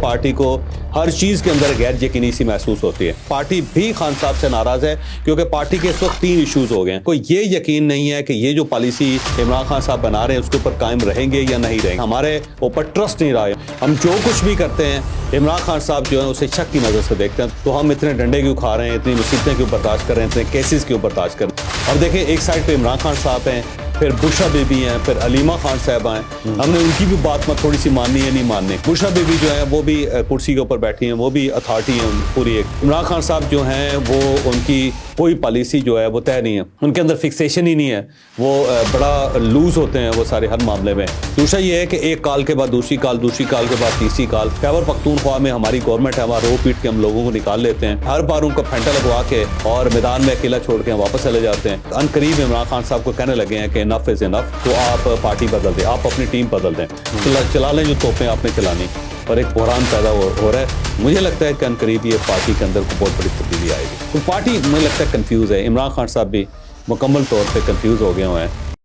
Party को हर चीज़ के अंदर गैर यकीनी सी महसूस होती है। पार्टी भी खान साहब से नाराज़ है क्योंकि पार्टी के इस वक्त 3 इश्यूज़ हो गए हैं। कोई ये यकीन नहीं है कि ये जो पॉलिसी इमरान खान साहब बना रहे हैं उसके ऊपर कायम रहेंगे या नहीं रहेंगे। हमारे ऊपर ट्रस्ट नहीं रहा है। हम जो कुछ भी करते हैं इमरान खान साहब जो है उसे शक की नज़र से देखते हैं। तो हम इतने डंडे क्यों खा रहे हैं, इतनी मुसीबतें क्यों बर्दाश्त कर रहे हैं, इतने केसेस क्यों बर्दाश्त कर रहे हैं। और देखिए एक साइड पे इमरान खान साहब हैं, फिर बुशरा बीबी हैं, फिर अलीमा खान साहब हैं। हमने उनकी भी बात में थोड़ी सी माननी है नहीं माननी। बुशरा बीबी जो है वो भी कुर्सी के ऊपर बैठी हैं, वो भी अथॉरिटी है पूरी एक। इमरान खान साहब जो हैं वो उनकी कोई पॉलिसी जो है वो तय नहीं है, उनके अंदर फिक्सेशन ही नहीं है, वो बड़ा लूज होते हैं वो सारे हर मामले में। दूसरा ये है कि एक कॉल के बाद दूसरी कॉल, दूसरी कॉल के बाद तीसरी कॉल। खैबर पख्तूनख्वा में हमारी गवर्नमेंट है, हमारा रो पीट के हम लोगों को निकाल लेते हैं, हर बार उनको फेंटा लगवा के और मैदान में अकेला छोड़ के वापस चले जाते हैं। अनकरीब इमरान खान साहब को कहने लगे हैं कि इनफ इज इनफ, तो आप पार्टी बदल दें, आप अपनी टीम बदल दें, चला लें जो तोपें आपने चलानी। और एक बहरान पैदा हो रहा है। मुझे लगता है कि अनकरीब ये पार्टी के अंदर को बहुत बड़ी तब्दीली आएगी। तो पार्टी मुझे लगता है कंफ्यूज है। इमरान खान साहब भी मुकम्मल तौर पे कंफ्यूज हो गए हुए हैं।